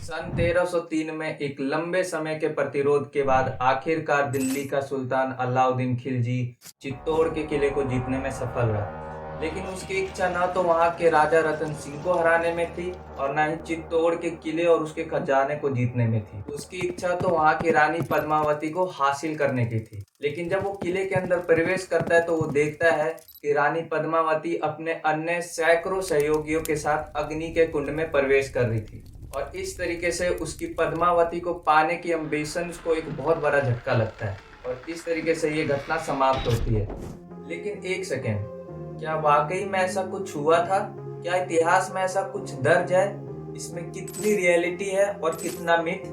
सन 1303 में एक लंबे समय के प्रतिरोध के बाद आखिरकार दिल्ली का सुल्तान अलाउद्दीन खिलजी चित्तौड़ के किले को जीतने में सफल रहा। लेकिन उसकी इच्छा न तो वहां के राजा रतन सिंह को हराने में थी और न ही चित्तौड़ के किले और उसके खजाने को जीतने में थी। उसकी इच्छा तो वहां की रानी पद्मावती को हासिल करने की थी। लेकिन जब वो किले के अंदर प्रवेश करता है तो वो देखता है कि रानी पद्मावती अपने अन्य सैकड़ों सहयोगियों के साथ अग्नि के कुंड में प्रवेश कर रही थी। और इस तरीके से उसकी पद्मावती को पाने की एम्बिशन को एक बहुत बड़ा झटका लगता है और इस तरीके से ये घटना समाप्त होती है। लेकिन एक सेकेंड, क्या वाकई में ऐसा कुछ हुआ था? क्या इतिहास में ऐसा कुछ दर्ज है? इसमें कितनी रियलिटी है और कितना मिथ?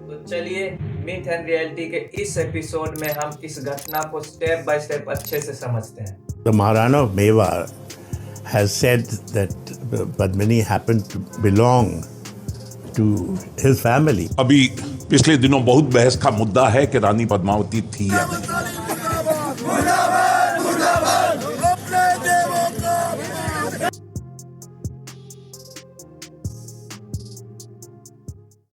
तो चलिए मिथ एंड रियलिटी के इस एपिसोड में हम इस घटना को स्टेप बाय स्टेप अच्छे से समझते हैं। The Maharana of Mewar has said that Padmini happened to belong to his family. अभी पिछले दिनों बहुत बहस का मुद्दा है कि रानी पद्मावती थी या नहीं।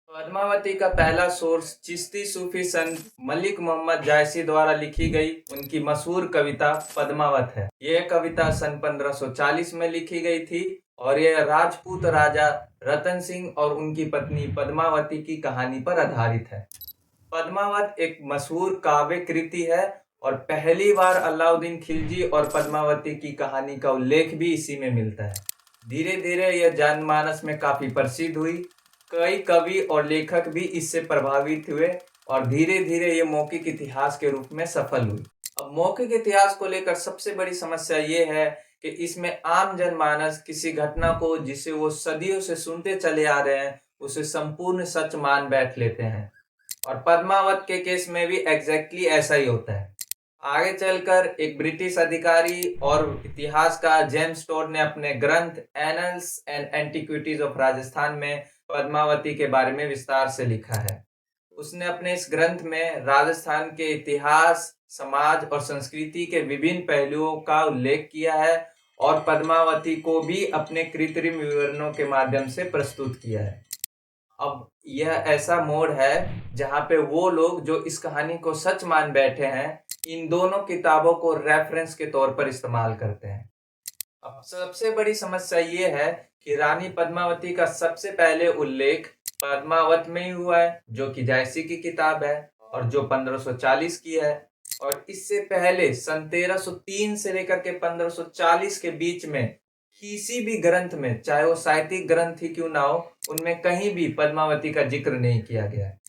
पद्मावती का पहला सोर्स चिश्ती सूफी संत मलिक मोहम्मद जायसी द्वारा लिखी गई उनकी मशहूर कविता पद्मावत है। यह कविता सन 1540 में लिखी गई थी और यह राजपूत राजा रतन सिंह और उनकी पत्नी पद्मावती की कहानी पर आधारित है। पद्मावत एक मशहूर काव्य कृति है और पहली बार अलाउद्दीन खिलजी और पद्मावती की कहानी का उल्लेख भी इसी में मिलता है। धीरे धीरे यह जनमानस में काफी प्रसिद्ध हुई। कई कवि और लेखक भी इससे प्रभावित हुए और धीरे धीरे ये मौखिक इतिहास के रूप में सफल हुई। अब मौखिक इतिहास को लेकर सबसे बड़ी समस्या ये है कि इसमें आम जनमानस किसी घटना को जिसे वो सदियों से सुनते चले आ रहे हैं उसे संपूर्ण सच मान बैठ लेते हैं और पद्मावत के केस में भी एग्जैक्टली ऐसा ही होता है। आगे चलकर एक ब्रिटिश अधिकारी और इतिहासकार जेम्स टोड ने अपने ग्रंथ annuls and antiquities of Rajasthan में पद्मावती के बारे में विस्तार से लिखा है। उसने अपने इस ग्रंथ में राजस्थान के इतिहास, समाज और संस्कृति के विभिन्न पहलुओं का उल्लेख किया है और पद्मावती को भी अपने कृत्रिम विवरणों के माध्यम से प्रस्तुत किया है। अब यह ऐसा मोड़ है जहां पे वो लोग जो इस कहानी को सच मान बैठे हैं इन दोनों किताबों को रेफरेंस के तौर पर इस्तेमाल करते हैं। अब सबसे बड़ी समस्या ये है कि रानी पद्मावती का सबसे पहले उल्लेख पद्मावत में ही हुआ है जो कि जायसी की किताब है और जो 1540 की है। और इससे पहले सन 1303 से लेकर के 1540 के बीच में किसी भी ग्रंथ में, चाहे वो साहित्यिक ग्रंथ ही क्यों ना हो, उनमें कहीं भी पद्मावती का जिक्र नहीं किया गया है।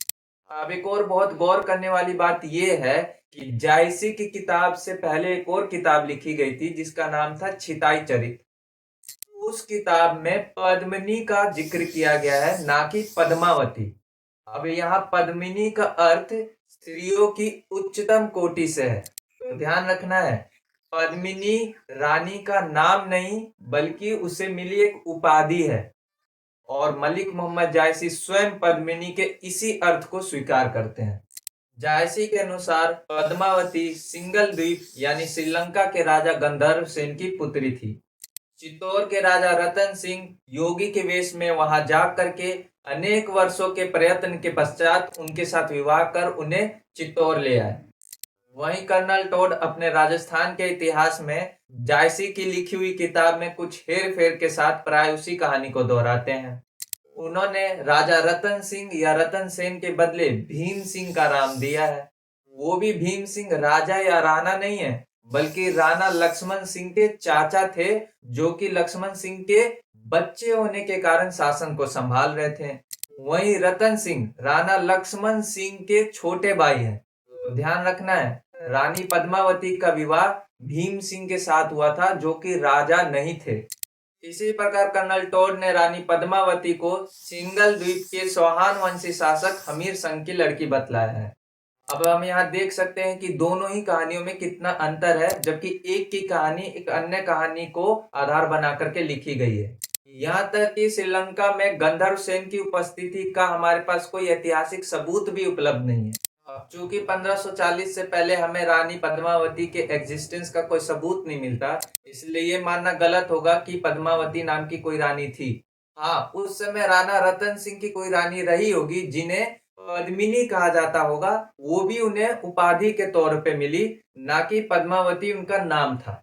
अब एक और बहुत गौर करने वाली बात यह है कि जायसी की किताब से पहले एक और किताब लिखी गई थी जिसका नाम था छिताई चरित। उस किताब में पद्मिनी का जिक्र किया गया है, ना कि पद्मावती। अब यहाँ पद्मिनी का अर्थ स्त्रियों की उच्चतम कोटि से है, तो ध्यान रखना है पद्मिनी रानी का नाम नहीं बल्कि उसे मिली एक उपाधि है और मलिक मोहम्मद जायसी स्वयं पद्मिनी के इसी अर्थ को स्वीकार करते हैं। जायसी के अनुसार पद्मावती सिंगल द्वीप यानी श्रीलंका के राजा गंधर्व सेन की पुत्री थी। चित्तौड़ के राजा रतन सिंह योगी के वेश में वहां जा करके अनेक वर्षों के प्रयत्न के पश्चात उनके साथ विवाह कर उन्हें चित्तौड़ ले आए। वहीं कर्नल टोड अपने राजस्थान के इतिहास में जायसी की लिखी हुई किताब में कुछ हेर फेर के साथ प्राय उसी कहानी को दोहराते हैं। उन्होंने राजा रतन सिंह या रतन सेन के बदले भीम सिंह का नाम दिया है। वो भी भीम सिंह राजा या राणा नहीं है बल्कि राणा लक्ष्मण सिंह के चाचा थे जो कि लक्ष्मण सिंह के बच्चे होने के कारण शासन को संभाल रहे थे। वहीं रतन सिंह राणा लक्ष्मण सिंह के छोटे भाई हैं। तो ध्यान रखना है रानी पद्मावती का विवाह भीम सिंह के साथ हुआ था जो कि राजा नहीं थे। इसी प्रकार कर्नल टोड ने रानी पद्मावती को सिंगल द्वीप के चौहान वंशी शासक हमीर संघ की लड़की बतलाया है। अब हम यहाँ देख सकते हैं कि दोनों ही कहानियों में कितना अंतर है, जबकि एक की कहानी एक अन्य कहानी को आधार बना करके लिखी गई है। यहाँ तक कि श्रीलंका में गंधर्व सेन की उपस्थिति का हमारे पास कोई ऐतिहासिक सबूत भी उपलब्ध नहीं है। चूंकि 1540 से पहले हमें रानी पद्मावती के एग्जिस्टेंस का कोई सबूत नहीं मिलता, इसलिए ये मानना गलत होगा कि पद्मावती नाम की कोई रानी थी। हाँ, उस समय राणा रतन सिंह की कोई रानी रही होगी जिन्हें पद्मिनी कहा जाता होगा, वो भी उन्हें उपाधि के तौर पे मिली, ना कि पद्मावती उनका नाम था।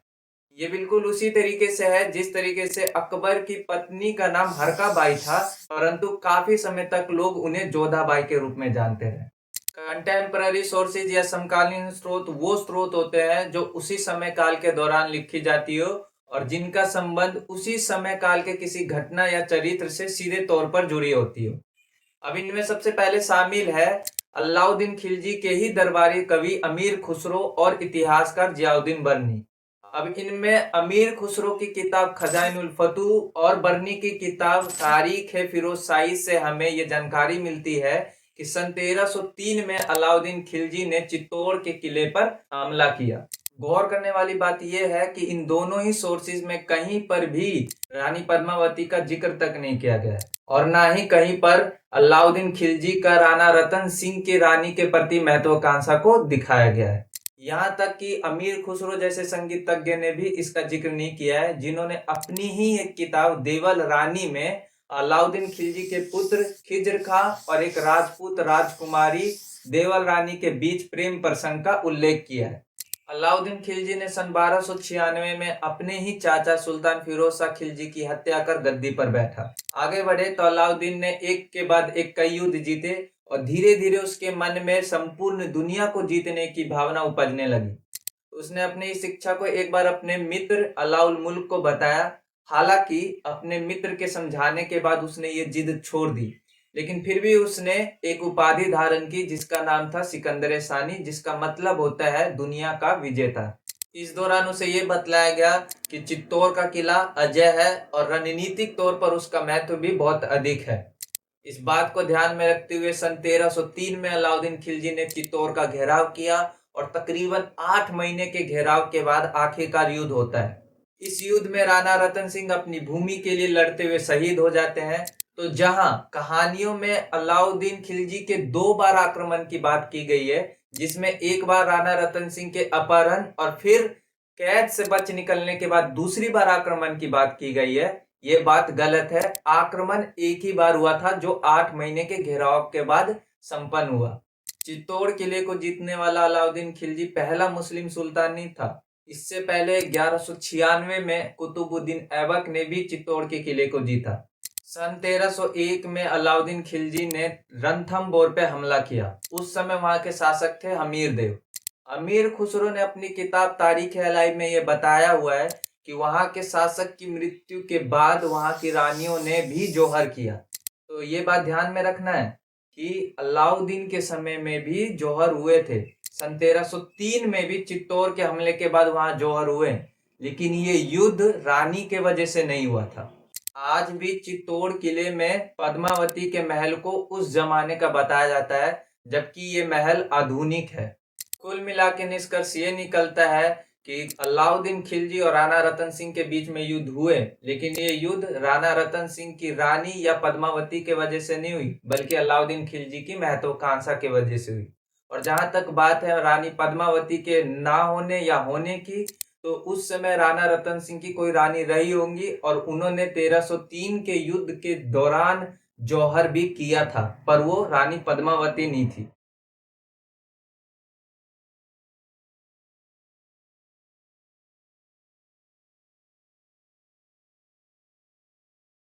ये बिल्कुल उसी तरीके से है जिस तरीके से अकबर की पत्नी का नाम हरकाबाई था, परंतु काफी समय तक लोग उन्हें जोधाबाई के रूप में जानते रहे। कंटेम्पररी सोर्सेज या समकालीन स्रोत वो स्रोत होते हैं जो उसी समय काल के दौरान लिखी जाती हो और जिनका संबंध उसी समय काल के किसी घटना या चरित्र से सीधे तौर पर जुड़ी होती हो। अब इनमें सबसे पहले शामिल है अलाउद्दीन खिलजी के ही दरबारी कवि अमीर खुसरो और इतिहासकार जियाउद्दीन बर्नी। अब इनमें अमीर खुसरो की किताब खजाइनुल फतूह और बर्नी की किताब तारीख ए फिरोज शाही से हमें ये जानकारी मिलती है कि सन 1303 में अलाउद्दीन खिलजी ने चित्तौड़ के किले पर हमला किया। गौर करने वाली बात यह है कि इन दोनों ही सोर्सेज में कहीं पर भी रानी पद्मावती का जिक्र तक नहीं किया गया है और ना ही कहीं पर अलाउद्दीन खिलजी का राणा रतन सिंह की रानी के प्रति महत्वाकांक्षा को दिखाया गया है। यहाँ तक कि अमीर खुसरो जैसे संगीतज्ञ ने भी इसका जिक्र नहीं किया है, जिन्होंने अपनी ही एक किताब देवल रानी में अलाउद्दीन खिलजी के पुत्र खिज्र खां और एक राजपूत राजकुमारी देवल रानी के बीच प्रेम प्रसंग का उल्लेख किया है। अलाउद्दीन खिलजी ने सन 1296 में अपने ही चाचा सुल्तान फिरोज शाह खिलजी की हत्या कर गद्दी पर बैठा। आगे बढ़े तो अलाउद्दीन ने एक के बाद एक कई युद्ध जीते और धीरे धीरे उसके मन में संपूर्ण दुनिया को जीतने की भावना उपजने लगी। उसने अपनी इस इच्छा को एक बार अपने मित्र अलाउल मुल्क को बताया। हालांकि अपने मित्र के समझाने के बाद उसने ये जिद छोड़ दी, लेकिन फिर भी उसने एक उपाधि धारण की जिसका नाम था सिकंदर सानी, जिसका मतलब होता है दुनिया का विजेता। इस दौरान उसे ये बतलाया गया कि चित्तौड़ का किला अजय है और रणनीतिक तौर पर उसका महत्व भी बहुत अधिक है। इस बात को ध्यान में रखते हुए सन 1303 में अलाउद्दीन खिलजी ने चित्तौड़ का घेराव किया और तकरीबन 8 महीने के घेराव के बाद आखिरकार युद्ध होता है। इस युद्ध में राणा रतन सिंह अपनी भूमि के लिए लड़ते हुए शहीद हो जाते हैं। तो जहां कहानियों में अलाउद्दीन खिलजी के 2 बार आक्रमण की बात की गई है, जिसमें एक बार राणा रतन सिंह के अपहरण और फिर कैद से बच निकलने के बाद दूसरी बार आक्रमण की बात की गई है, ये बात गलत है। आक्रमण एक ही बार हुआ था जो 8 महीने के घेराव के बाद संपन्न हुआ। चित्तौड़ किले को जीतने वाला अलाउद्दीन खिलजी पहला मुस्लिम सुल्तान नहीं था। इससे पहले 1196 में कुतुबुद्दीन ऐबक ने भी चित्तौड़ के किले को जीता। सन 1301 में अलाउद्दीन खिलजी ने रणथंभौर पे हमला किया। उस समय वहां के शासक थे हमीर देव। अमीर खुसरो ने अपनी किताब तारीख अलाइब में ये बताया हुआ है कि वहां के शासक की मृत्यु के बाद वहां की रानियों ने भी जौहर किया। तो ये बात ध्यान में रखना है कि अलाउद्दीन के समय में भी जौहर हुए थे। सन 1303 में भी चित्तौड़ के हमले के बाद वहां जौहर हुए, लेकिन ये युद्ध रानी के वजह से नहीं हुआ था। आज भी चित्तौड़ किले में पद्मावती के महल को उस जमाने का बताया जाता है, जबकि ये महल आधुनिक है। कुल मिला के निष्कर्ष ये निकलता है कि अलाउद्दीन खिलजी और राणा रतन सिंह के बीच में युद्ध हुए, लेकिन ये युद्ध राणा रतन सिंह की रानी या पद्मावती के वजह से नहीं हुई, बल्कि अलाउद्दीन खिलजी की महत्वाकांक्षा के वजह से हुई। और जहां तक बात है रानी पद्मावती के ना होने या होने की, तो उस समय राणा रतन सिंह की कोई रानी रही होंगी और उन्होंने 1303 के युद्ध के दौरान जौहर भी किया था, पर वो रानी पद्मावती नहीं थी।